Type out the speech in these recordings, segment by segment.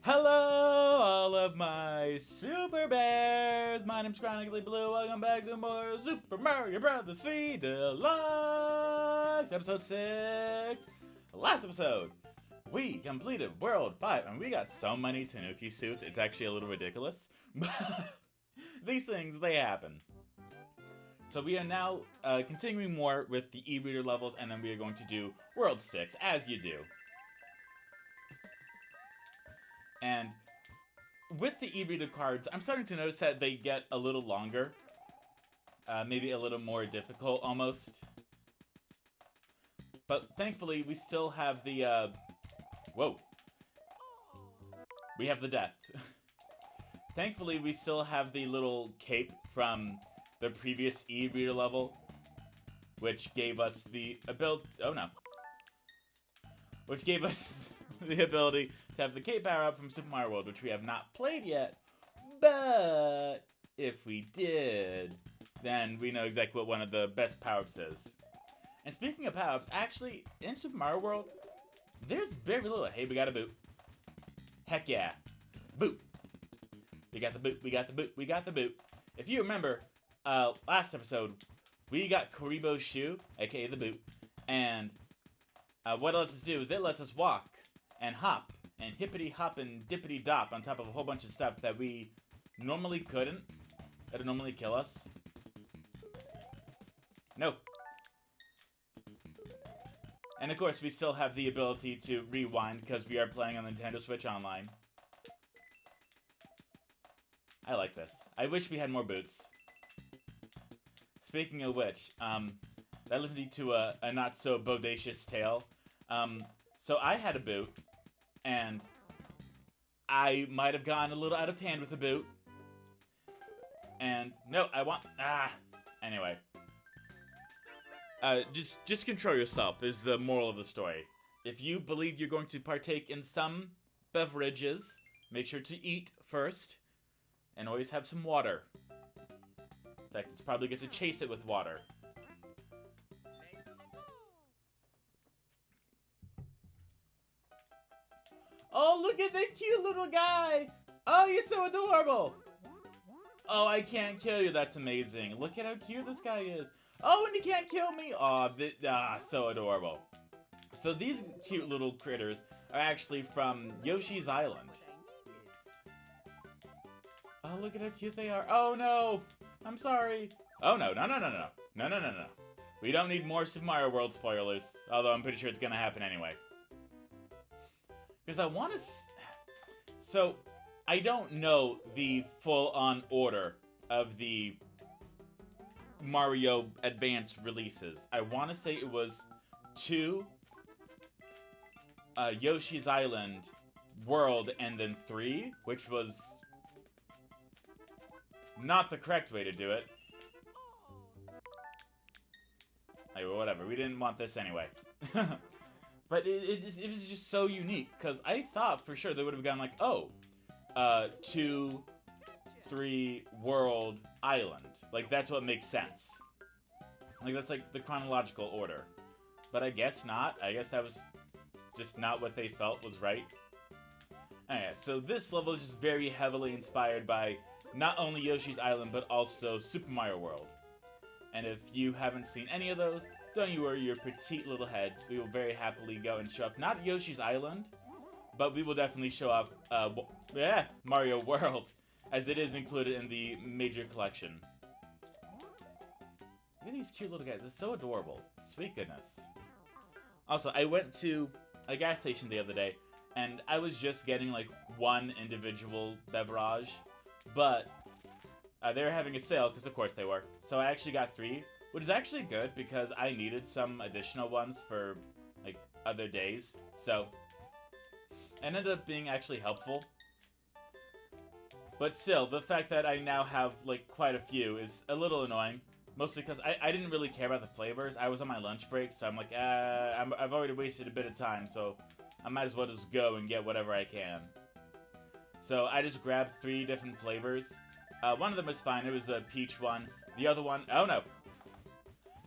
Hello, all of my super bears! My name's Chronically Blue. Welcome back to more Super Mario Bros. 3 Deluxe! Episode 6. Last episode, we completed World 5, and we got so many Tanuki suits, it's actually a little ridiculous. But these things, they happen. So we are now continuing more with the e-reader levels, and then we are going to do World 6, as you do. And with the e-reader cards, I'm starting to notice that they get a little longer. Maybe a little more difficult, almost. But thankfully, we still have the, whoa. We have the death. Thankfully, we still have the little cape from the previous e-reader level, which gave us the ability, oh no. Which gave us the ability to have the cape power up from Super Mario World, which we have not played yet, but if we did, then we know exactly what one of the best power-ups is. And speaking of power-ups, actually, in Super Mario World, there's very little. Hey, we got a boot. Heck yeah. Boot. We got the boot, we got the boot, we got the boot. If you remember, last episode, we got Karibo's shoe, aka the boot, and what it lets us do is it lets us walk and hop and hippity hop and dippity dop on top of a whole bunch of stuff that we normally couldn't. That would normally kill us. No. And of course, we still have the ability to rewind because we are playing on the Nintendo Switch Online. I like this. I wish we had more boots. Speaking of which, that leads me to a not so bodacious tale. So I had a boot, and I might have gone a little out of hand with the boot. And no, anyway. Just control yourself is the moral of the story. If you believe you're going to partake in some beverages, make sure to eat first, and always have some water. In fact, it's probably good to chase it with water. Oh, look at that cute little guy! Oh, you're so adorable! Oh, I can't kill you, that's amazing. Look at how cute this guy is. Oh, and he can't kill me! Oh, so adorable. So these cute little critters are actually from Yoshi's Island. Oh, look at how cute they are. Oh, no! I'm sorry. Oh, no. No. We don't need more Super Mario World spoilers. Although I'm pretty sure it's gonna happen anyway. Because I want to... So, I don't know the full-on order of the Mario Advance releases. I want to say it was 2, Yoshi's Island, World, and then 3, which was not the correct way to do it. Anyway, whatever. We didn't want this anyway. But it was just so unique, because I thought for sure they would have gone like, 2, 3, World, Island. Like, that's what makes sense. Like, that's like the chronological order. But I guess not. I guess that was just not what they felt was right. Anyway, so this level is just very heavily inspired by not only Yoshi's Island, but also Super Mario World. And if you haven't seen any of those, don't you worry your petite little heads. We will very happily go and show off, not Yoshi's Island, but we will definitely show off Mario World, as it is included in the major collection. Look at these cute little guys. They're so adorable. Sweet goodness. Also, I went to a gas station the other day, and I was just getting like one individual beverage, but they were having a sale, because of course they were. So I actually got 3, which is actually good because I needed some additional ones for like other days. So it ended up being actually helpful. But still, the fact that I now have like quite a few is a little annoying. Mostly because I didn't really care about the flavors. I was on my lunch break, so I'm like, I've already wasted a bit of time, so I might as well just go and get whatever I can. So I just grabbed 3 different flavors. One of them was fine. It was the peach one. The other one, oh no.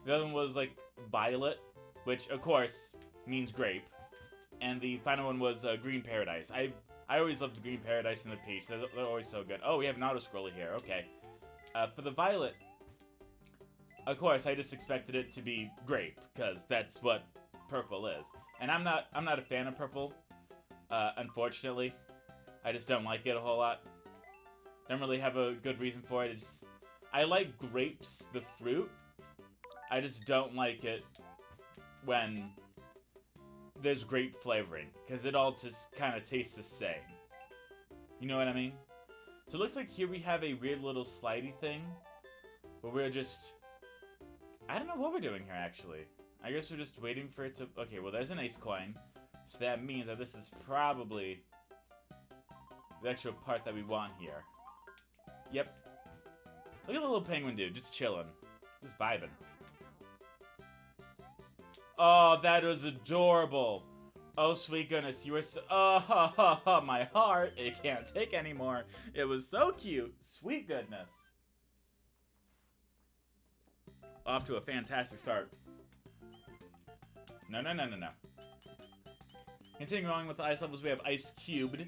The other one was like violet, which of course means grape. And the final one was Green Paradise. I always love the green paradise and the peach. They're always so good. Oh, we have an auto-scroller here. Okay. For the violet, of course, I just expected it to be grape, because that's what purple is. And I'm not a fan of purple, unfortunately. I just don't like it a whole lot. Don't really have a good reason for it. I like grapes, the fruit. I just don't like it when there's grape flavoring, because it all just kind of tastes the same. You know what I mean? So it looks like here we have a weird little slidey thing, where we're just... I don't know what we're doing here, actually. I guess we're just waiting for it to... Okay, well, there's an ace coin, so that means that this is probably the actual part that we want here. Yep. Look at the little penguin dude, just chilling. Just vibing. Oh, that was adorable. Oh, sweet goodness, you were so... Oh, my heart, it can't take anymore. It was so cute. Sweet goodness. Off to a fantastic start. No. Continuing on with the ice levels, we have ice cubed,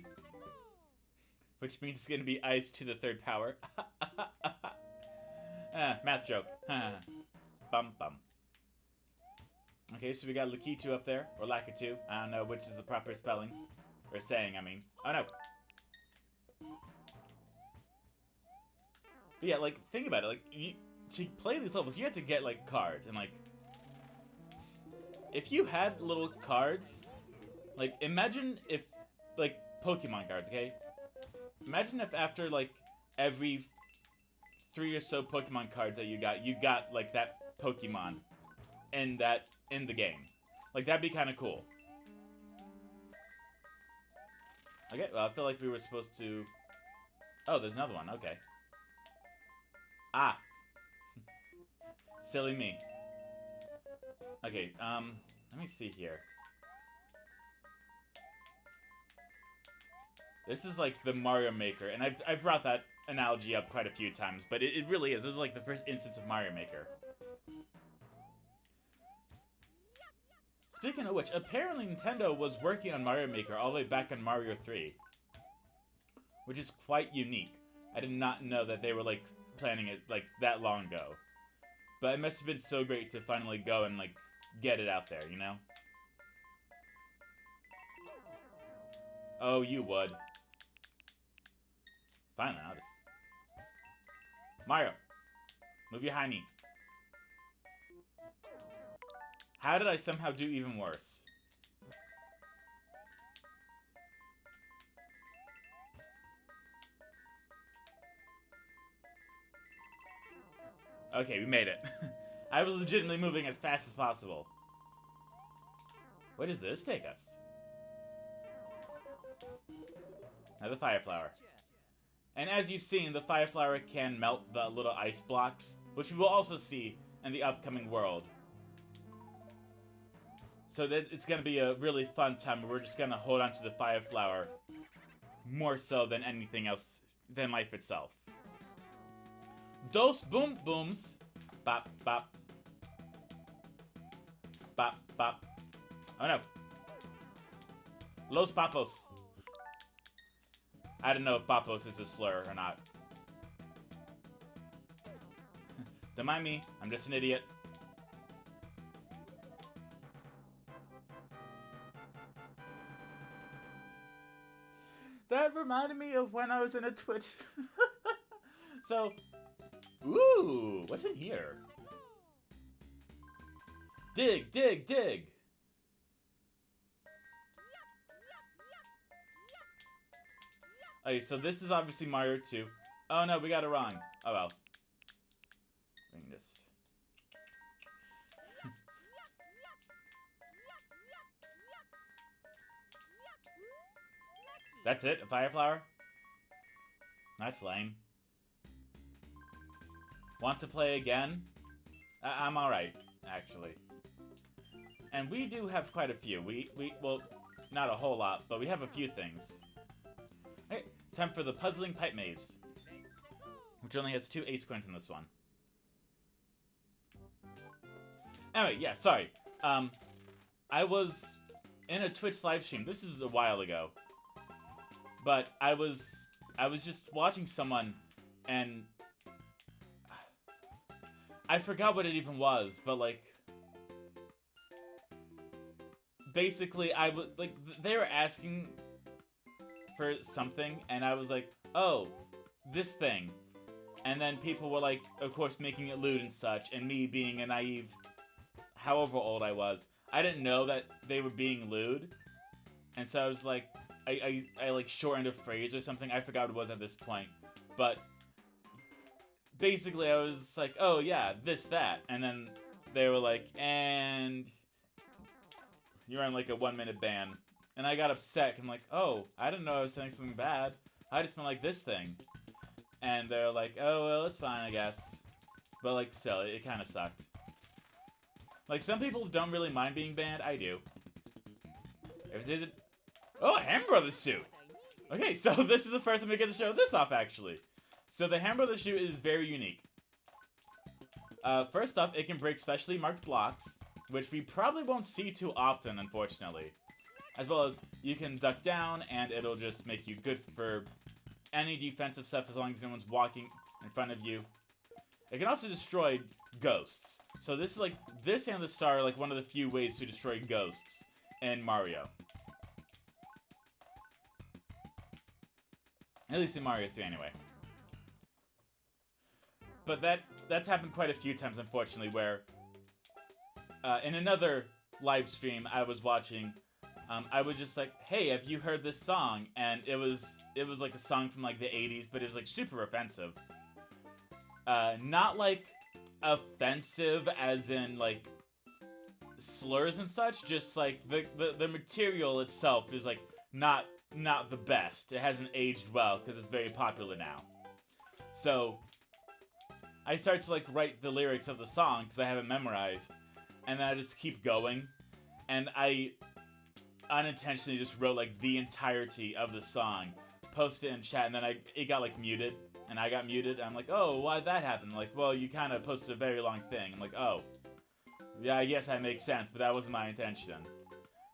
which means it's going to be ice to the third power. Math joke. Bum. Okay, so we got Lakitu up there, or Lakitu. I don't know which is the proper spelling. Or saying, I mean. Oh, no. But yeah, like, think about it. Like, to play these levels, you have to get, like, cards. And, like, if you had little cards, like, imagine if, like, Pokemon cards, okay? Imagine if after, like, every 3 or so Pokemon cards that you got, like, that Pokemon in the game. Like, that'd be kind of cool. Okay, well, I feel like we were supposed to... Oh, there's another one. Okay. Ah. Silly me. Okay, let me see here. This is like the Mario Maker, and I've brought that analogy up quite a few times, but it really is. This is like the first instance of Mario Maker. Speaking of which, apparently Nintendo was working on Mario Maker all the way back on Mario 3. Which is quite unique. I did not know that they were, like, planning it, like, that long ago. But it must have been so great to finally go and, like, get it out there, you know? Oh, you would. Finally, I'll just... Mario! Move your high knee. How did I somehow do even worse? Okay, we made it. I was legitimately moving as fast as possible. Where does this take us? Now the fire flower. And as you've seen, the fire flower can melt the little ice blocks, which we will also see in the upcoming world. So that it's going to be a really fun time where we're just going to hold on to the fire flower more so than anything else, than life itself. Dos boom booms. Bop, bop. Bop, bop. Oh no. Los papos. I don't know if papos is a slur or not. Don't mind me. I'm just an idiot. That reminded me of when I was in a Twitch. So, ooh, what's in here? Dig, dig, dig. Okay, so this is obviously Mario 2. Oh no, we got it wrong. Oh well. We can just... That's it? A fire flower? That's lame. Want to play again? I'm alright, actually. And we do have quite a few. Well, not a whole lot, but we have a few things. Okay, time for the Puzzling Pipe Maze, which only has 2 ace coins in this one. Anyway, yeah, sorry. I was in a Twitch live stream. This is a while ago. But I was just watching someone, and I forgot what it even was, but like, basically I would like they were asking for something, and I was like, oh, this thing. And then people were like, of course, making it lewd and such, and me being a naive, however old I was, I didn't know that they were being lewd. And so I was like, I like shortened a phrase or something. I forgot what it was at this point. But basically I was like, oh yeah, this, that. And then they were like, and you're on like a 1-minute ban. And I got upset. I'm like, oh, I didn't know I was saying something bad. I just meant like this thing. And they're like, oh, well, it's fine, I guess. But like, still, it kind of sucked. Like, some people don't really mind being banned. I do. If it isn't... Oh, a Ham Brothers suit! Okay, so this is the first time we get to show this off, actually. So the Ham Brothers suit is very unique. First off, it can break specially marked blocks, which we probably won't see too often, unfortunately. As well as, you can duck down, and it'll just make you good for any defensive stuff as long as no one's walking in front of you. It can also destroy ghosts. So this is like, this and the star are like one of the few ways to destroy ghosts in Mario. At least in Mario 3 anyway. But that's happened quite a few times, unfortunately, where in another live stream I was watching, I was just like, hey, have you heard this song? And it was like a song from like the 80s, but it was like super offensive. Not like offensive as in like slurs and such, just like the material itself is like not the best. It hasn't aged well because it's very popular now. So I start to like write the lyrics of the song because I have it memorized, and then I just keep going, and I unintentionally just wrote like the entirety of the song, posted it in chat, and then it got like muted, and I got muted. I'm like, oh, why'd that happen? Like, well, you kind of posted a very long thing. I'm like, oh, yeah, I guess that makes sense, but that wasn't my intention.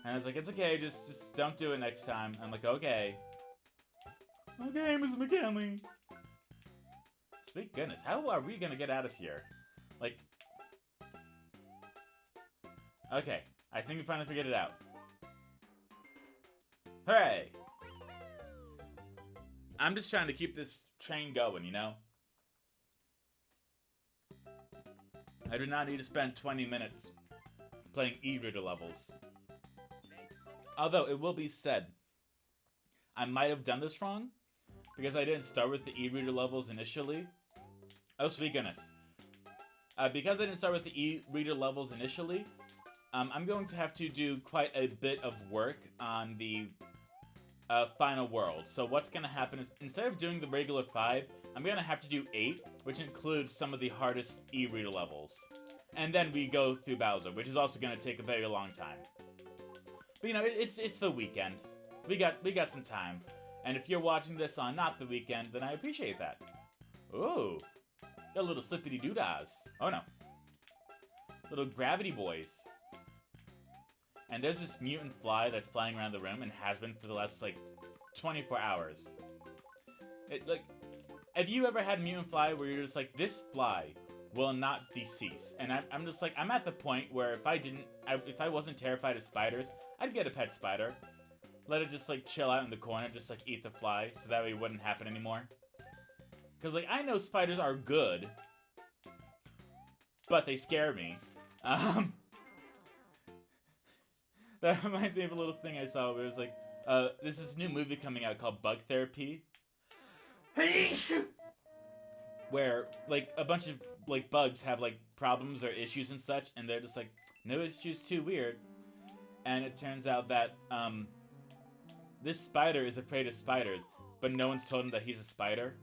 And I was like, it's okay, just don't do it next time. I'm like, okay. Okay, Mrs. McKinley. Sweet goodness, how are we gonna get out of here? Like, okay, I think we finally figured it out. Hooray! I'm just trying to keep this train going, you know? I do not need to spend 20 minutes playing e-reader levels. Although, it will be said, I might have done this wrong, because I didn't start with the e-reader levels initially. Oh, sweet goodness. Because I didn't start with the e-reader levels initially, I'm going to have to do quite a bit of work on the final world. So what's going to happen is, instead of doing the regular 5, I'm going to have to do 8, which includes some of the hardest e-reader levels. And then we go through Bowser, which is also going to take a very long time. But you know, it's the weekend. We got some time. And if you're watching this on not the weekend, then I appreciate that. Ooh. Got little slippity doodads. Oh no. Little gravity boys. And there's this mutant fly that's flying around the room and has been for the last, like, 24 hours. Have you ever had a mutant fly where you're just like, this fly will not decease? And I'm just like, I'm at the point where if I wasn't terrified of spiders, I'd get a pet spider. Let it just, like, chill out in the corner, just, like, eat the fly, so that way it wouldn't happen anymore. Because, like, I know spiders are good, but they scare me. That reminds me of a little thing I saw where it was like, there's this new movie coming out called Bug Therapy. Where, like, a bunch of, like, bugs have, like, problems or issues and such, and they're just like, no issues, too weird. And it turns out that, this spider is afraid of spiders, but no one's told him that he's a spider.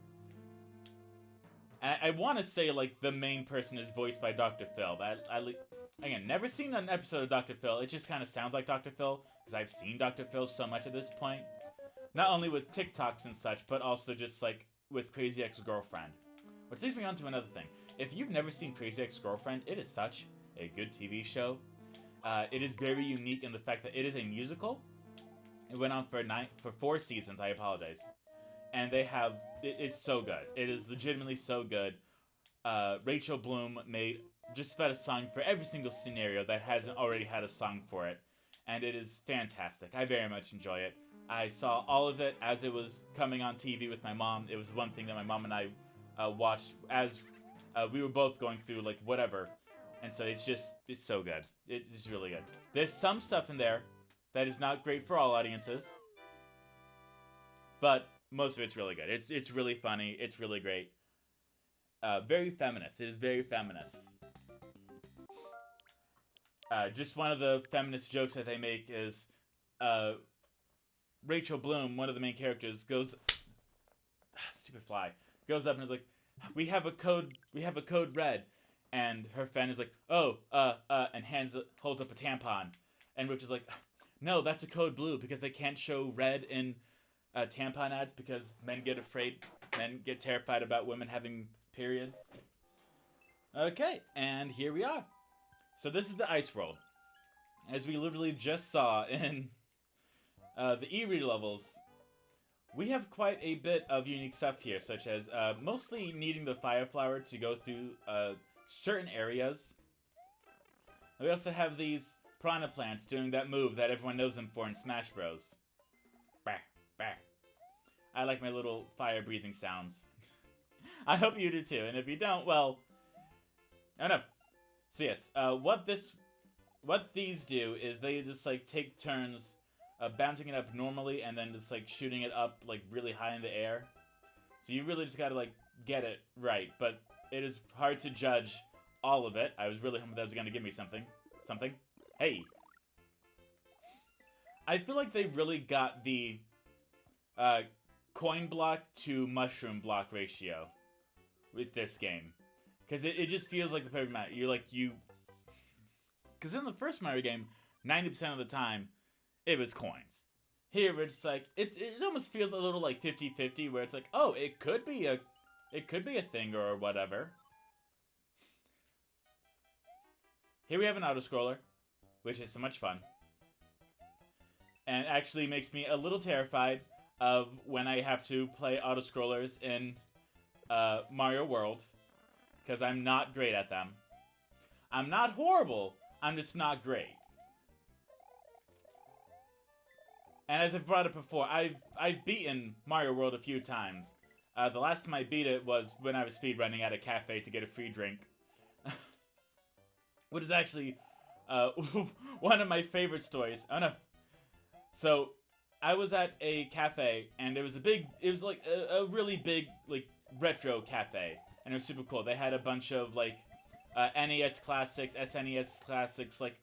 I want to say, like, the main person is voiced by Dr. Phil. Again, never seen an episode of Dr. Phil. It just kind of sounds like Dr. Phil, because I've seen Dr. Phil so much at this point. Not only with TikToks and such, but also just, like, with Crazy Ex-Girlfriend. Which leads me on to another thing. If you've never seen Crazy Ex-Girlfriend, it is such a good TV show. It is very unique in the fact that it is a musical. It went on for 4 seasons. I apologize. And they have it's so good. It is legitimately so good. Rachel Bloom made just about a song for every single scenario that hasn't already had a song for it, and it is fantastic. I very much enjoy it. I saw all of it as it was coming on TV with my mom. It was one thing that my mom and I watched as we were both going through like whatever, and so it's so good. It's really good. There's some stuff in there that is not great for all audiences, but most of it's really good. It's really funny. It's really great. Very feminist. It is very feminist. Just one of the feminist jokes that they make is Rachel Bloom, one of the main characters, goes stupid fly, goes up and is like, we have a code red, and her friend is like, and holds up a tampon, and Rich is like, no, that's a code blue because they can't show red in tampon ads because men get terrified about women having periods. Okay, and here we are. So this is the ice world. As we literally just saw in the e-reader levels, we have quite a bit of unique stuff here, such as mostly needing the fire flower to go through certain areas. We also have these piranha plants doing that move that everyone knows them for in Smash Bros. Bah, bah. I like my little fire breathing sounds. I hope you do too, and if you don't, well, I don't know. So yes, what these do is they just like take turns bouncing it up normally and then just like shooting it up like really high in the air. So you really just gotta like get it right, but it is hard to judge all of it. I was really hoping that was gonna give me something. Hey! I feel like they really got the coin block to mushroom block ratio with this game. Because it just feels like the perfect match. Because in the first Mario game, 90% of the time, it was coins. Here, it's like, it almost feels a little like 50-50, where it's like, oh, it could be a thing or whatever. Here we have an auto-scroller, which is so much fun. And actually makes me a little terrified of when I have to play auto-scrollers in Mario World. Because I'm not great at them. I'm not horrible, I'm just not great. And as I've brought up before, I've beaten Mario World a few times. The last time I beat it was when I was speedrunning at a cafe to get a free drink. Which is actually one of my favorite stories. Oh no. So, I was at a cafe, and it was like a really big, like, retro cafe. And it was super cool. They had a bunch of, like, NES classics, SNES classics, like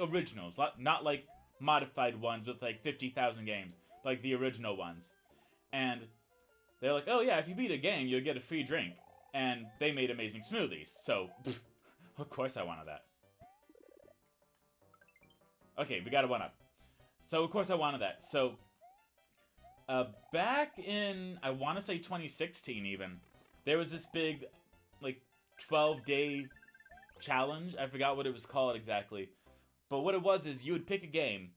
originals. Not, like, modified ones with, like, 50,000 games. But, like, the original ones. And they're like, oh, yeah, if you beat a game, you'll get a free drink. And they made amazing smoothies. So, of course I wanted that. Okay, we got a 1-up. So, of course I wanted that. So, back in, I want to say 2016 even, there was this big, like, 12-day challenge. I forgot what it was called exactly. But what it was is you would pick a game,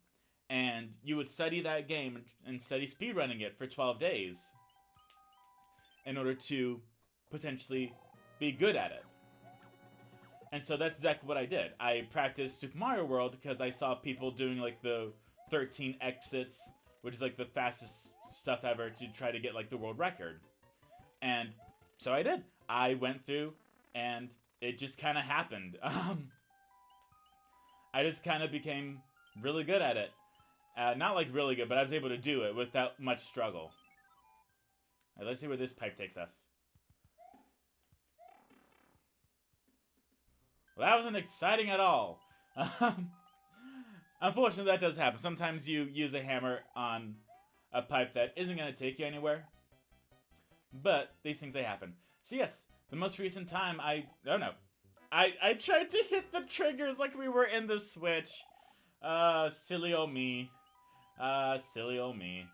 and you would study that game and study speedrunning it for 12 days in order to potentially be good at it. And so that's exactly what I did. I practiced Super Mario World because I saw people doing, like, the 13 exits, which is, like, the fastest stuff ever to try to get, like, the world record. And so I did. I went through, and it just kind of happened. I just kind of became really good at it. Not like really good, but I was able to do it without much struggle. Right, let's see where this pipe takes us. Well, that wasn't exciting at all. Unfortunately, that does happen. Sometimes you use a hammer on a pipe that isn't going to take you anywhere. But these things, they happen. So yes, the most recent time I tried to hit the triggers like we were in the Switch. Silly old me. Silly old me.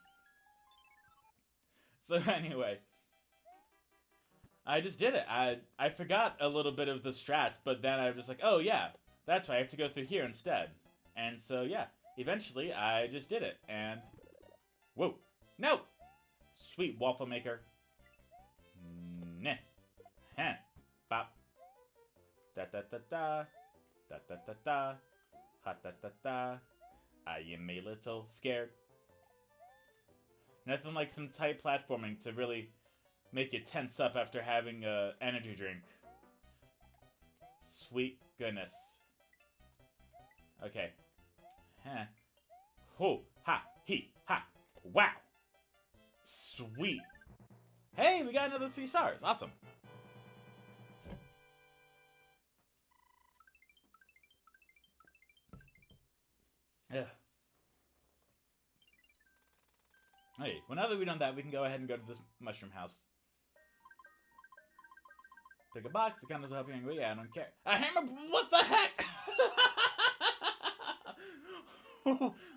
So anyway, I just did it. I forgot a little bit of the strats, but then I was just like, oh yeah, that's right, I have to go through here instead. And so yeah, eventually I just did it, and Whoa. No! Sweet waffle maker. Nah. Huh. Bop. Da da da da. Da da da da. Ha da da da. I am a little scared. Nothing like some tight platforming to really make you tense up after having a energy drink. Sweet goodness. Okay. Huh. Ho, ha, he, ha. Wow. Sweet. Hey, we got another 3 stars. Awesome. Yeah. Hey, well, now that we've done that, we can go ahead and go to this mushroom house. Pick a box, the counter's helping you. Yeah, I don't care. A hammer? What the heck?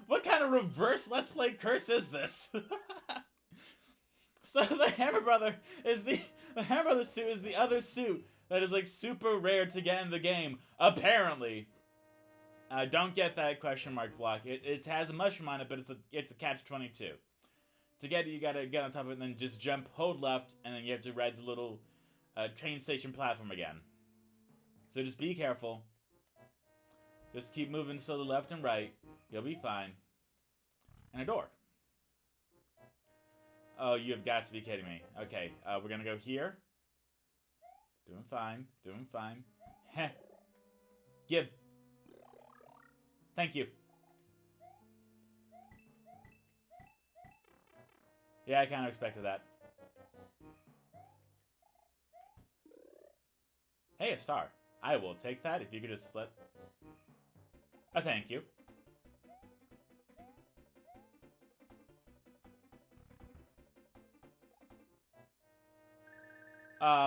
What kind of reverse Let's Play curse is this? So the Hammer Brother is the Hammer Brother suit is the other suit that is like super rare to get in the game, apparently. Don't get that question mark block. It has a mushroom on it, but it's a catch-22. To get it, you gotta get on top of it and then just jump, hold left, and then you have to ride the little train station platform again. So just be careful. Just keep moving to the left and right. You'll be fine. And a door. Oh, you have got to be kidding me. Okay, we're gonna go here. Doing fine. Doing fine. Heh. Give. Thank you. Yeah, I kind of expected that. Hey, a star. I will take that if you could just let... Oh, thank you.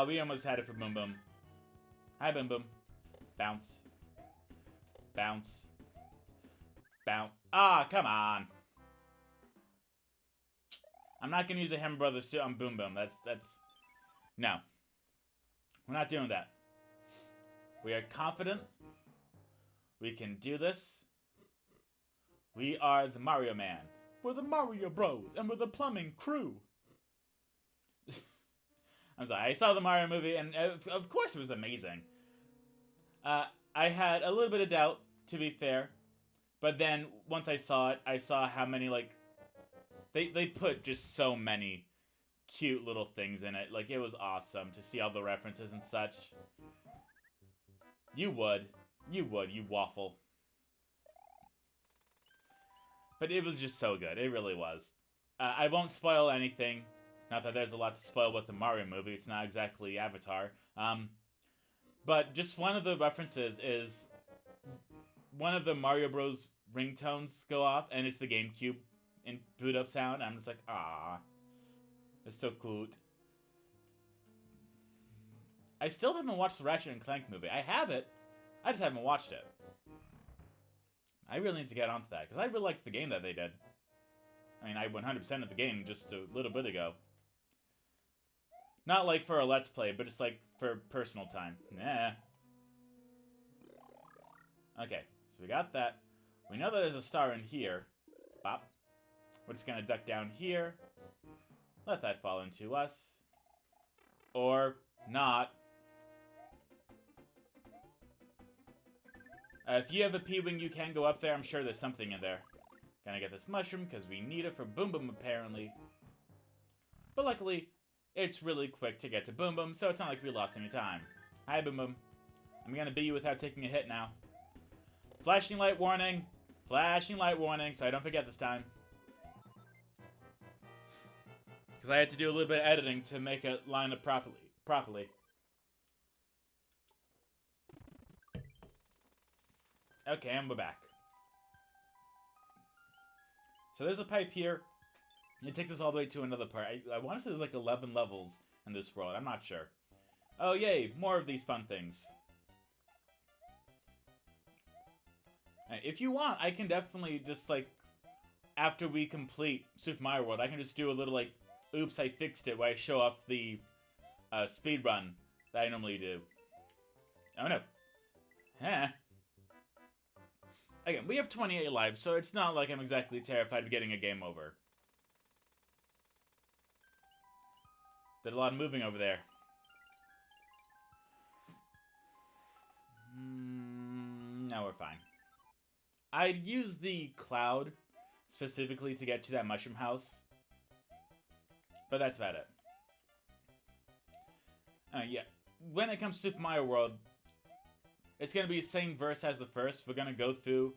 We almost had it for Boom Boom. Hi, Boom Boom. Bounce. Bounce. Bounce. Ah, come on. I'm not gonna use a Hammer Brothers suit on Boom Boom. That's... No. We're not doing that. We are confident. We can do this. We are the Mario Man. We're the Mario Bros. And we're the plumbing crew. I'm sorry, I saw the Mario movie, and of course it was amazing. I had a little bit of doubt, to be fair. But then, once I saw it, I saw how many, like... They put just so many cute little things in it. Like, it was awesome to see all the references and such. You would. You would, you waffle. But it was just so good. It really was. I won't spoil anything. Not that there's a lot to spoil with the Mario movie. It's not exactly Avatar. But just one of the references is... One of the Mario Bros. Ringtones go off, and it's the GameCube in boot up sound. I'm just like, ah, it's so cute. I still haven't watched the Ratchet and Clank movie. I have it. I just haven't watched it. I really need to get onto that, because I really liked the game that they did. I mean, I 100%ed the game just a little bit ago. Not like for a Let's Play, but just like for personal time. Nah. Okay, so we got that. We know that there's a star in here. Bop. We're just gonna duck down here. Let that fall into us. Or not. If you have a P-Wing, you can go up there. I'm sure there's something in there. Gonna get this mushroom, because we need it for Boom Boom, apparently. But luckily, it's really quick to get to Boom Boom, so it's not like we lost any time. Hi, Boom Boom. I'm gonna beat you without taking a hit now. Flashing light warning. Flashing light warning, so I don't forget this time. Because I had to do a little bit of editing to make it line up properly. Okay, and we're back. So there's a pipe here. It takes us all the way to another part. I want to say there's like 11 levels in this world. I'm not sure. Oh, yay. More of these fun things. If you want, I can definitely just, like, after we complete Super Mario World, I can just do a little, like, oops, I fixed it, where I show off the speed run that I normally do. Oh, no. Huh. Again, we have 28 lives, so it's not like I'm exactly terrified of getting a game over. Did a lot of moving over there. Now we're fine. I'd use the cloud specifically to get to that mushroom house. But that's about it. Yeah. When it comes to Super Mario World, it's going to be the same verse as the first. We're going to go through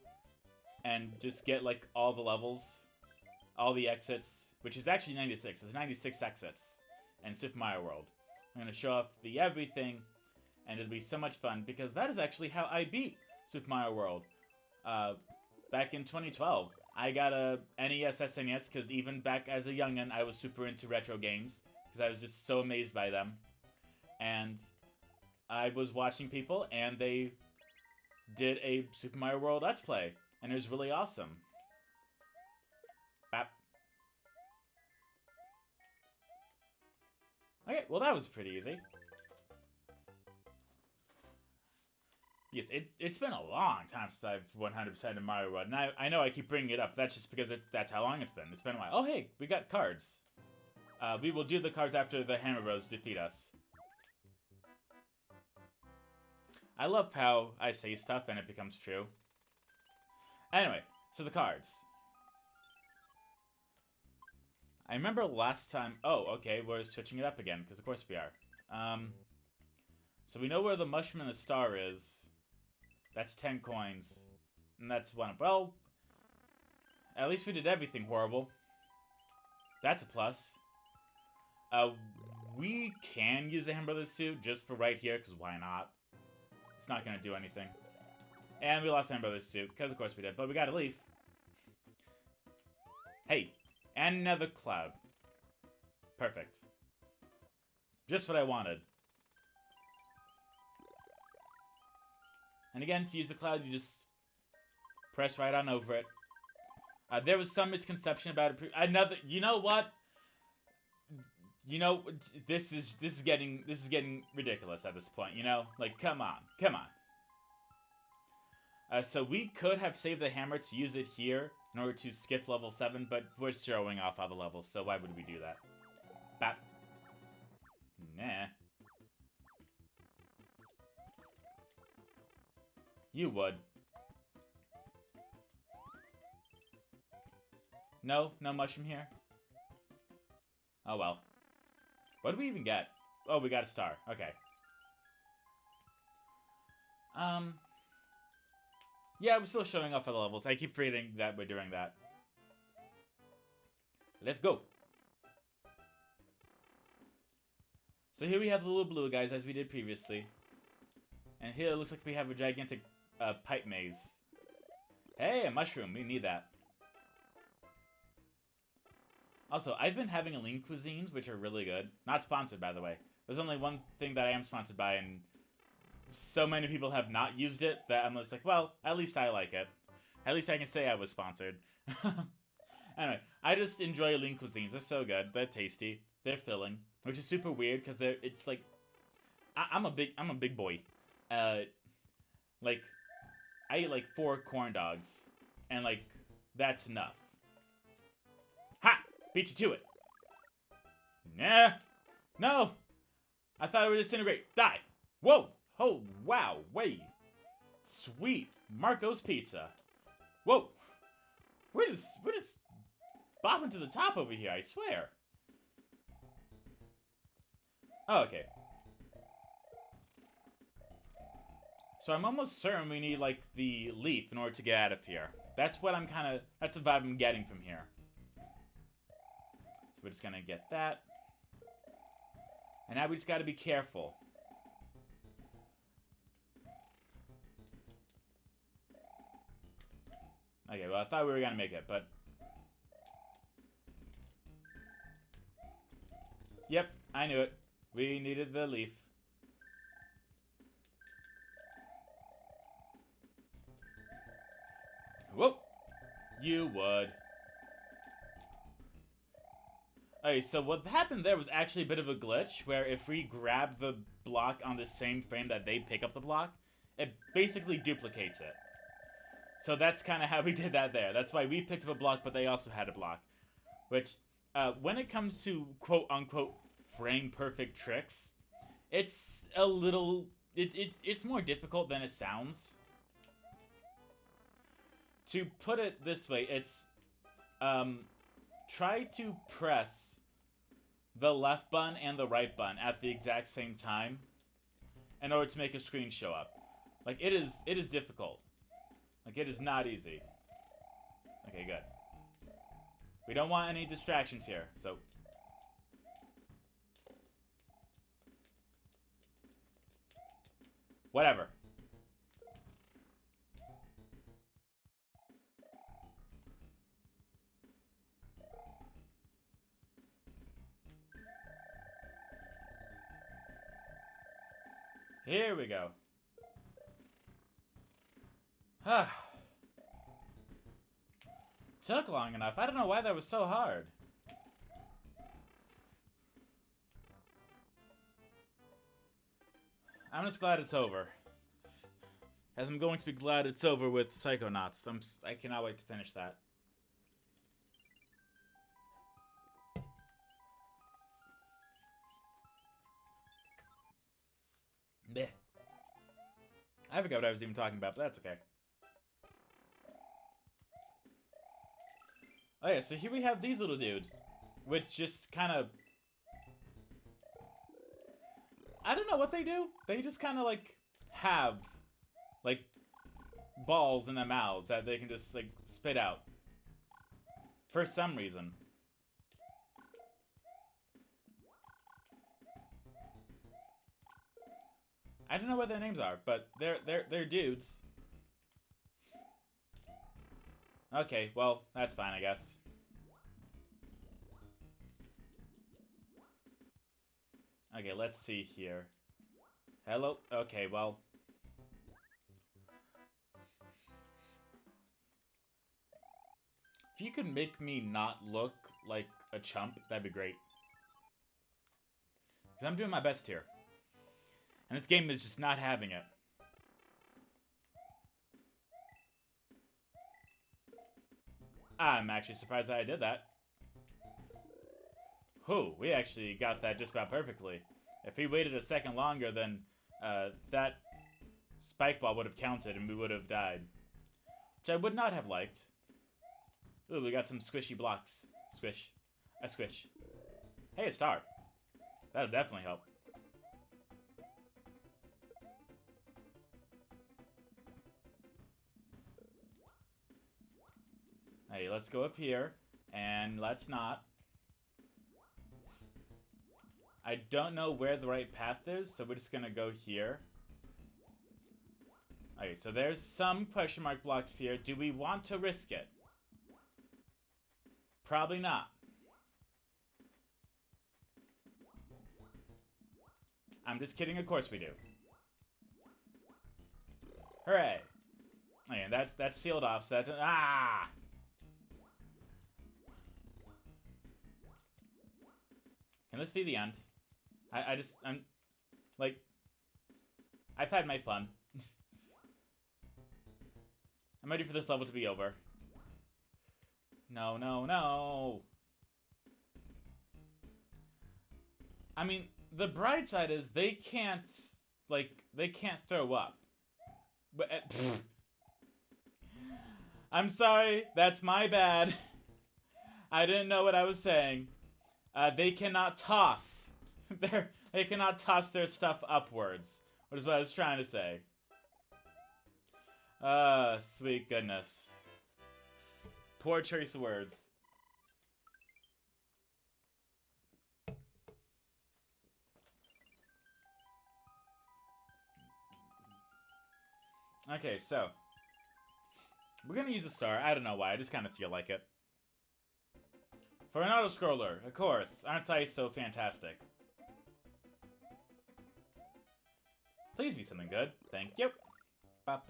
and just get, like, all the levels. All the exits. Which is actually 96. There's 96 exits in Super Mario World. I'm going to show off the everything. And it'll be so much fun. Because that is actually how I beat Super Mario World. Back in 2012. I got a NES, SNES. Because even back as a youngin', I was super into retro games. Because I was just so amazed by them. And I was watching people, and they did a Super Mario World Let's Play, and it was really awesome. Bap. Okay, well that was pretty easy. Yes, it's been a long time since I've 100%ed in Mario World, and I know I keep bringing it up. That's just because that's how long it's been. It's been a while. Oh hey, we got cards. We will do the cards after the Hammer Bros defeat us. I love how I say stuff and it becomes true. Anyway, so the cards. I remember last time... Oh, okay, we're switching it up again, because of course we are. So we know where the mushroom and the star is. That's 10 coins. And that's one... Well, at least we did everything horrible. That's a plus. We can use the Ham Brothers suit just for right here, because why not? It's not going to do anything. And we lost Ham Brothers suit, because of course we did. But we got a leaf. Hey, and another cloud. Perfect. Just what I wanted. And again, to use the cloud, you just press right on over it. There was some misconception about it. Another, you know what? You know, this is getting ridiculous at this point. You know, like come on. So we could have saved the hammer to use it here in order to skip level 7, but we're showing off other levels, so why would we do that? Bap. Nah. You would. No mushroom here. Oh well. What did we even get? Oh, we got a star. Okay. Yeah, we're still showing off other levels. I keep forgetting that we're doing that. Let's go. So here we have the little blue guys, as we did previously. And here it looks like we have a gigantic pipe maze. Hey, a mushroom. We need that. Also, I've been having lean cuisines, which are really good. Not sponsored, by the way. There's only one thing that I am sponsored by, and so many people have not used it that I'm just like, well, at least I like it. At least I can say I was sponsored. Anyway, I just enjoy lean cuisines. They're so good. They're tasty. They're filling, which is super weird because it's like, I'm a big boy. Like, I eat like 4 corn dogs, and like that's enough. Ha! Beat you to it. Nah. No. I thought it would disintegrate. Die. Whoa. Oh, wow. Wait. Sweet. Marco's Pizza. Whoa. We're just bopping to the top over here, I swear. Oh, okay. So I'm almost certain we need, like, the leaf in order to get out of here. That's what that's the vibe I'm getting from here. So we're just gonna get that. And now we just gotta be careful. Okay, well, I thought we were gonna make it, but... Yep, I knew it. We needed the leaf. Whoa! You would. Okay, so what happened there was actually a bit of a glitch, where if we grab the block on the same frame that they pick up the block, it basically duplicates it. So that's kind of how we did that there. That's why we picked up a block, but they also had a block. Which, when it comes to quote-unquote frame perfect tricks, it's a little it's more difficult than it sounds. To put it this way, it's try to press the left button and the right button at the exact same time in order to make a screen show up. Like, it is difficult. Like, it is not easy. Okay, good. We don't want any distractions here, so... Whatever. Here we go. Took long enough. I don't know why that was so hard. I'm just glad it's over. As I'm going to be glad it's over with Psychonauts. I cannot wait to finish that. Bleh. I forgot what I was even talking about, but that's okay. Oh yeah, so here we have these little dudes, which just kind of... I don't know what they do. They just kind of, like, have, like, balls in their mouths that they can just, like, spit out. For some reason. I don't know what their names are, but they're dudes. Okay, well, that's fine, I guess. Okay, let's see here. Hello? Okay, well. If you could make me not look like a chump, that'd be great. Because I'm doing my best here. And this game is just not having it. I'm actually surprised that I did that. Whew, we actually got that just about perfectly. If we waited a second longer, then that spike ball would have counted and we would have died. Which I would not have liked. Ooh, we got some squishy blocks. Squish. A squish. Hey, a star. That'll definitely help. Hey, let's go up here. And let's not. I don't know where the right path is, so we're just gonna go here. Okay, so there's some question mark blocks here. Do we want to risk it? Probably not. I'm just kidding, of course we do. Hooray! Okay, that's sealed off, so that... Ah! Can this be the end? I'm, like, I've had my fun. I'm ready for this level to be over. No, no, no. I mean, the bright side is they can't throw up. But, I'm sorry, that's my bad. I didn't know what I was saying. They cannot toss. They cannot toss their stuff upwards. What is what I was trying to say. Sweet goodness. Poor choice of words. Okay, so. We're gonna use a star. I don't know why. I just kind of feel like it. For an auto-scroller, of course. Aren't I so fantastic? Please be something good. Thank you. Wow.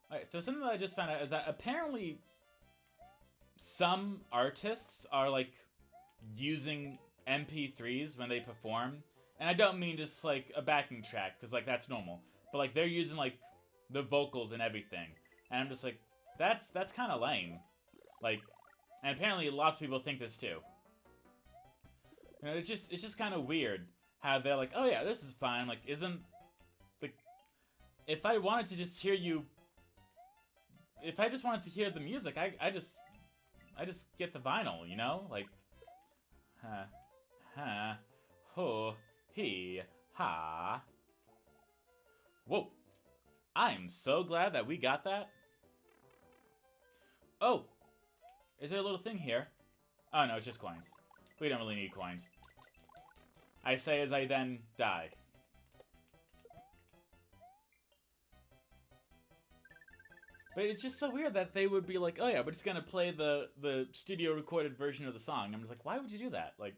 Alright, so something that I just found out is that apparently some artists are, like, using MP3s when they perform. And I don't mean just, like, a backing track, because, like, that's normal. But, like, they're using, like, the vocals and everything. And I'm just like, that's kind of lame. Like, and apparently lots of people think this too. You know, it's just kind of weird how they're like, oh yeah, this is fine. Like, isn't the... If I wanted to just hear you... If I just wanted to hear the music, I just get the vinyl, you know? Like, ho, he, ha. Whoa. I'm so glad that we got that. Oh, is there a little thing here? Oh no, it's just coins. We don't really need coins. I say as I then die. But it's just so weird that they would be like, oh yeah, we're just gonna play the studio recorded version of the song. I'm just like, why would you do that? Like,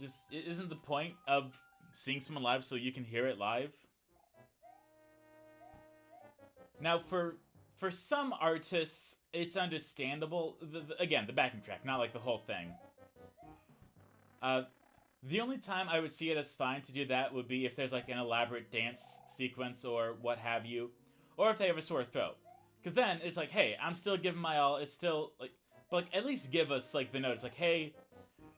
just, isn't the point of seeing someone live so you can hear it live? Now, for some artists, it's understandable. Again, the backing track, not like the whole thing. The only time I would see it as fine to do that would be if there's like an elaborate dance sequence or what have you. Or if they have a sore throat. Because then it's like, hey, I'm still giving my all. It's still like, but like, at least give us like the notes. Like, hey,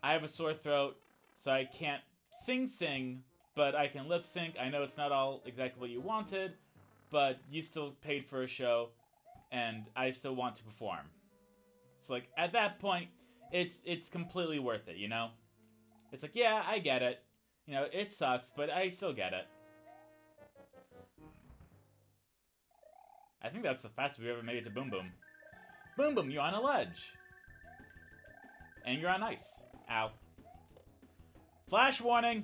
I have a sore throat, so I can't sing, but I can lip sync. I know it's not all exactly what you wanted, but you still paid for a show, and I still want to perform. So like, at that point, it's completely worth it, you know? It's like, yeah, I get it. You know, it sucks, but I still get it. I think that's the fastest we ever made it to Boom Boom. Boom Boom, you're on a ledge. And you're on ice. Ow. Flash warning!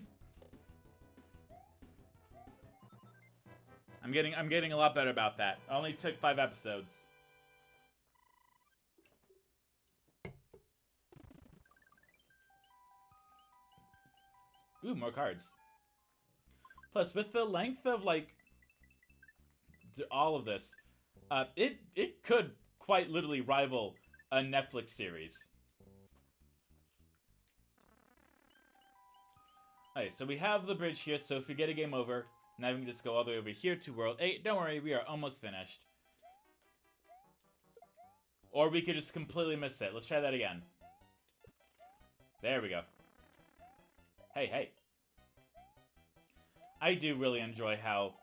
I'm getting a lot better about that. It only took 5 episodes. Ooh, more cards. Plus, with the length of, like, all of this, it could quite literally rival a Netflix series. Okay, so we have the bridge here, so if we get a game over, now we can just go all the way over here to World 8. Don't worry, we are almost finished. Or we could just completely miss it. Let's try that again. There we go. Hey. I do really enjoy how,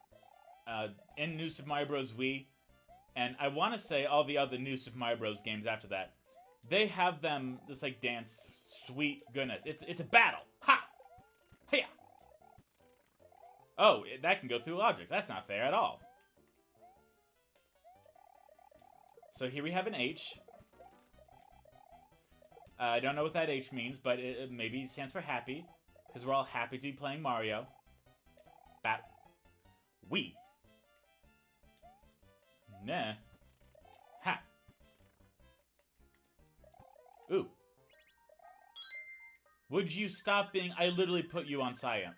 in New Super Mario Bros. Wii, and I want to say all the other New Super Mario Bros. Games after that, they have them just like dance. Sweet goodness, it's a battle. Ha! Hey! Oh, that can go through objects. That's not fair at all. So here we have an H. I don't know what that H means, but it maybe stands for happy, because we're all happy to be playing Mario. Bat. We. Nah. Ha. Ooh. Would you stop being... I literally put you on silent.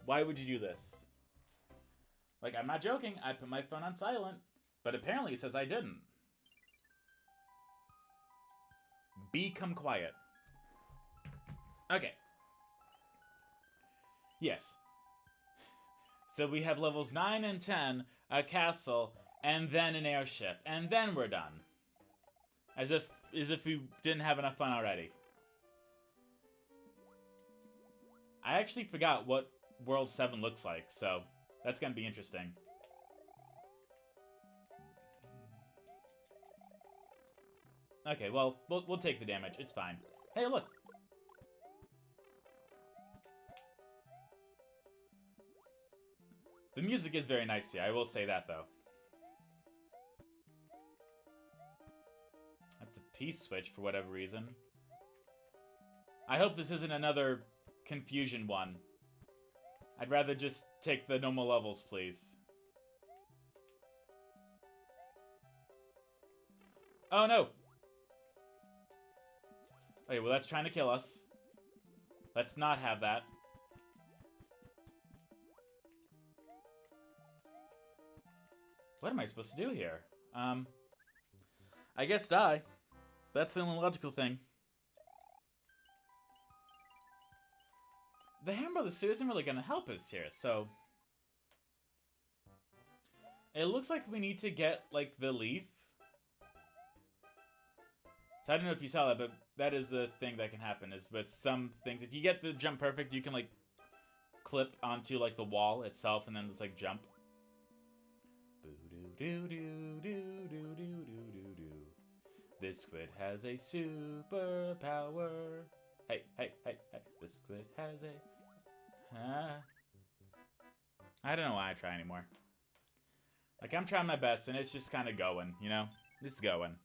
Why would you do this? Like, I'm not joking. I put my phone on silent. But apparently it says I didn't. Become quiet. Okay. Yes. So we have levels 9 and 10, a castle, and then an airship. And then we're done. As if we didn't have enough fun already. I actually forgot what World 7 looks like, so that's gonna be interesting. Okay, well, we'll take the damage. It's fine. Hey, look! The music is very nice here, I will say that, though. That's a P switch for whatever reason. I hope this isn't another confusion one. I'd rather just take the normal levels, please. Oh, no! Okay, well, that's trying to kill us. Let's not have that. What am I supposed to do here? I guess die. That's the only logical thing. The Hammer of the Suit isn't really going to help us here, so... It looks like we need to get, like, the leaf. So I don't know if you saw that, but that is a thing that can happen, is with some things. If you get the jump perfect, you can, like, clip onto, like, the wall itself and then just, like, jump. This squid has a superpower. Hey, hey, hey, hey. This squid has a... I don't know why I try anymore. Like, I'm trying my best, and it's just kind of going, you know? It's going.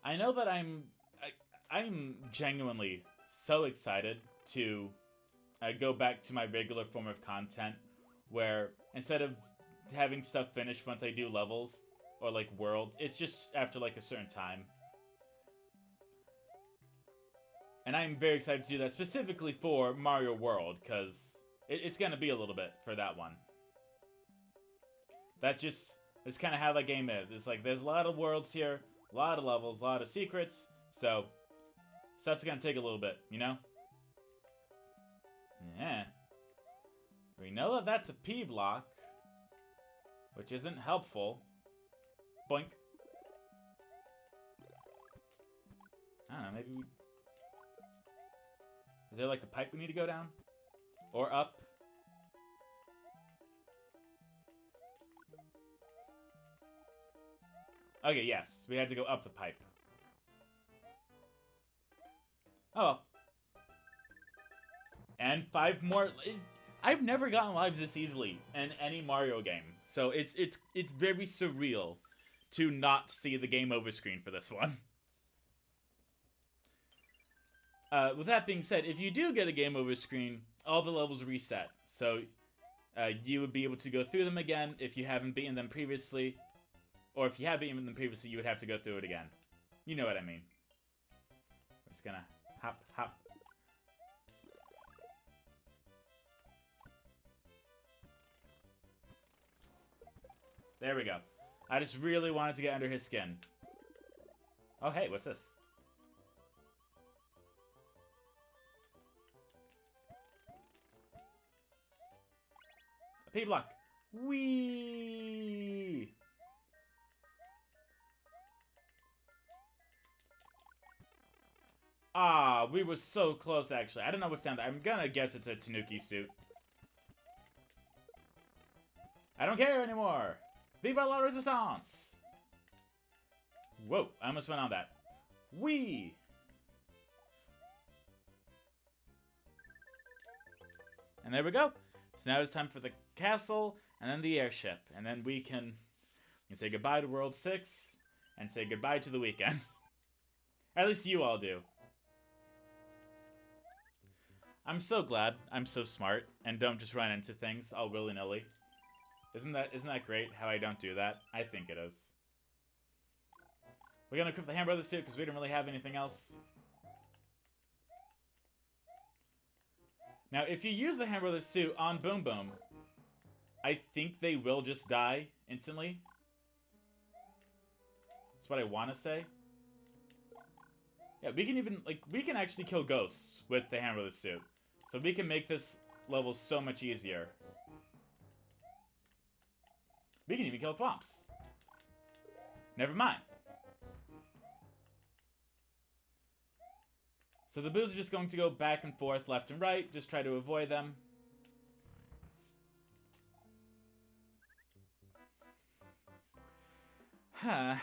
I know that I'm genuinely so excited to go back to my regular form of content, where instead of having stuff finished once I do levels or like worlds, it's just after like a certain time. And I'm very excited to do that specifically for Mario World, because it's gonna be a little bit for that one. That's kind of how that game is. It's like there's a lot of worlds here, a lot of levels, a lot of secrets, so stuff's gonna take a little bit, you know? Yeah. We know that that's a P block, which isn't helpful. Boink. I don't know, maybe we... Is there like a pipe we need to go down? Or up? Okay, yes. We had to go up the pipe. Oh. And 5 more... I've never gotten lives this easily in any Mario game. So it's very surreal to not see the game over screen for this one. With that being said, if you do get a game over screen, all the levels reset. So you would be able to go through them again if you haven't beaten them previously. Or if you have beaten them previously, you would have to go through it again. You know what I mean. We're just gonna hop, hop. There we go. I just really wanted to get under his skin. Oh, hey, what's this? A P block. Whee! Ah, we were so close, actually. I don't know what's down there. I'm gonna guess it's a Tanuki suit. I don't care anymore! Viva la Resistance! Whoa, I almost went on that. Whee! And there we go. So now it's time for the castle, and then the airship. And then we can say goodbye to World 6, and say goodbye to the weekend. At least you all do. I'm so glad I'm so smart, and don't just run into things all willy-nilly. Isn't that great how I don't do that? I think it is. We're gonna equip the Hand Brothers suit because we don't really have anything else. Now, if you use the Hand Brothers suit on Boom Boom, I think they will just die instantly. That's what I want to say. Yeah, we can even, like, we can actually kill ghosts with the Hand Brothers suit. So we can make this level so much easier. We can even kill Thwomps. Never mind. So the boos are just going to go back and forth, left and right. Just try to avoid them. Huh.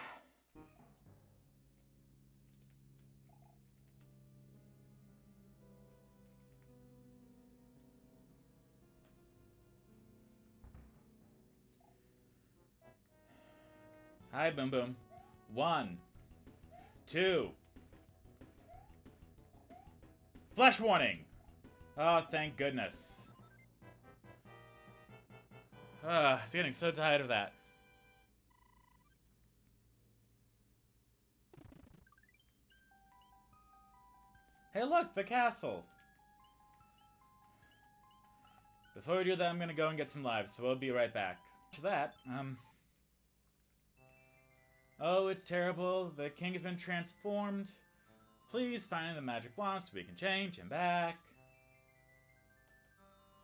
Hi, Boom Boom. 1, 2. Flash warning! Oh, thank goodness. I was getting so tired of that. Hey, look, the castle. Before we do that, I'm gonna go and get some lives, so we'll be right back. For that, oh, it's terrible. The king has been transformed. Please find the magic wand so we can change him back.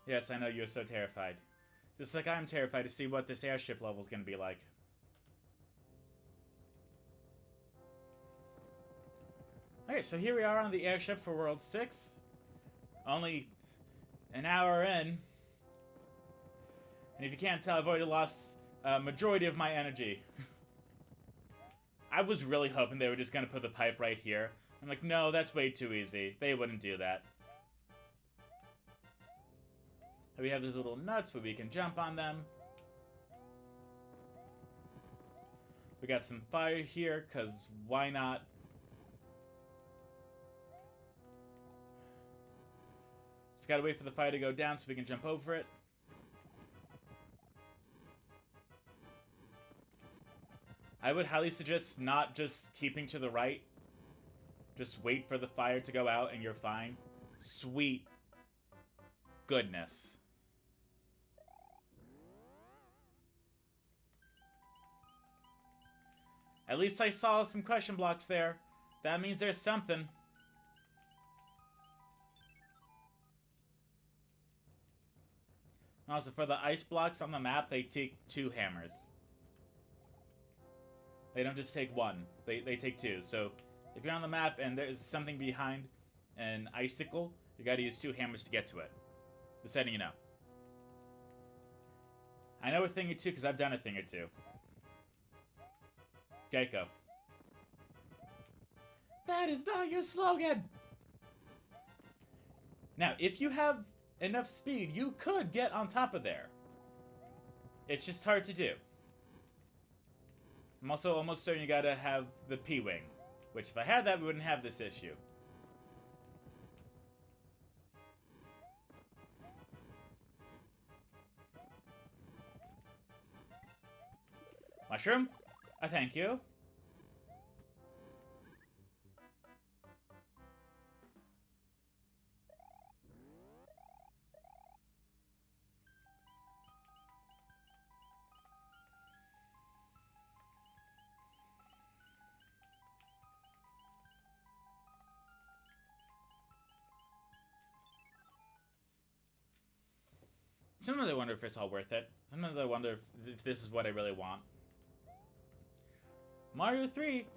Yes, I know you're so terrified. Just like I'm terrified to see what this airship level is going to be like. Okay, so here we are on the airship for World 6. Only an hour in. And if you can't tell, I've already lost a majority of my energy. I was really hoping they were just going to put the pipe right here. I'm like, no, that's way too easy. They wouldn't do that. We have these little nuts where we can jump on them. We got some fire here, because why not? Just gotta wait for the fire to go down so we can jump over it. I would highly suggest not just keeping to the right. Just wait for the fire to go out and you're fine. Sweet goodness. At least I saw some question blocks there. That means there's something. Also, for the ice blocks on the map, they take 2 hammers. They don't just take 1. They take 2. So, if you're on the map and there's something behind an icicle, you gotta use 2 hammers to get to it. Just letting you know. I know a thing or two because I've done a thing or two. Geico. That is not your slogan! Now, if you have enough speed, you could get on top of there. It's just hard to do. I'm also almost certain you gotta have the P-Wing. Which, if I had that, we wouldn't have this issue. Mushroom? I thank you. Sometimes I wonder if it's all worth it. Sometimes I wonder if this is what I really want. Mario 3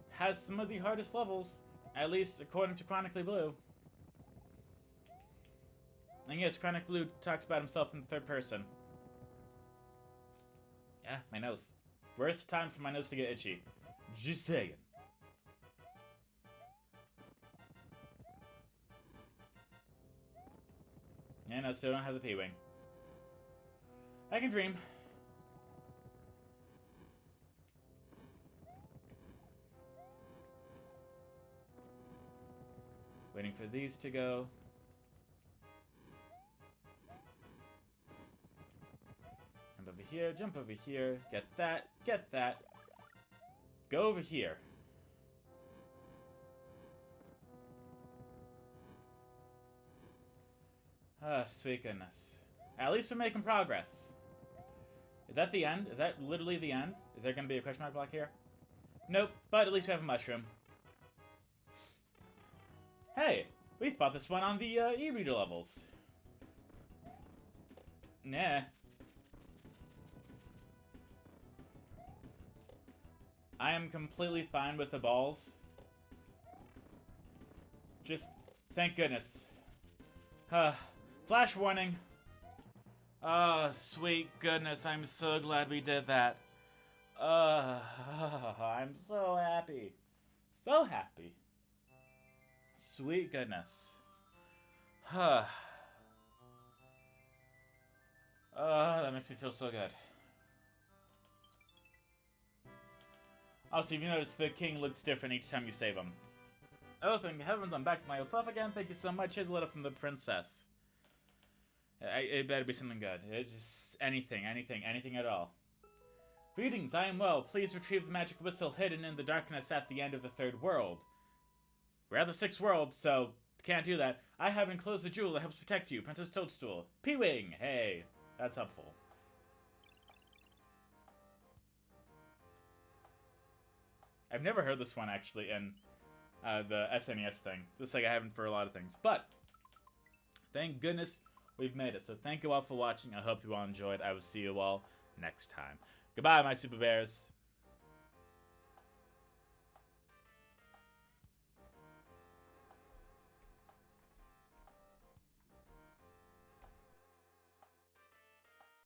has some of the hardest levels, at least according to Chronically Blue. And yes, Chronically Blue talks about himself in the 3rd person. Yeah, my nose. Worst time for my nose to get itchy. Just saying. And I still don't have the P-Wing. I can dream. Waiting for these to go. Jump over here, jump over here. Get that, get that. Go over here. Ah, sweet goodness. At least we're making progress. Is that the end? Is that literally the end? Is there going to be a question mark block here? Nope, but at least we have a mushroom. Hey, we fought this one on the e-reader levels. Nah. I am completely fine with the balls. Just, thank goodness. Flash warning. Oh, sweet goodness, I'm so glad we did that. I'm so happy. So happy. Sweet goodness. Oh, that makes me feel so good. Also, if you notice, the king looks different each time you save him. Oh, thank heavens, I'm back to my old self again. Thank you so much. Here's a letter from the princess. It better be something good. It's just anything at all. Greetings, I am well. Please retrieve the magic whistle hidden in the darkness at the end of the 3rd world. We're at the 6th world, so can't do that. I have enclosed a jewel that helps protect you, Princess Toadstool. P-Wing! Hey, that's helpful. I've never heard this one, actually, in the SNES thing. Just like I haven't for a lot of things. But, thank goodness we've made it. So thank you all for watching. I hope you all enjoyed. I will see you all next time. Goodbye, my super bears.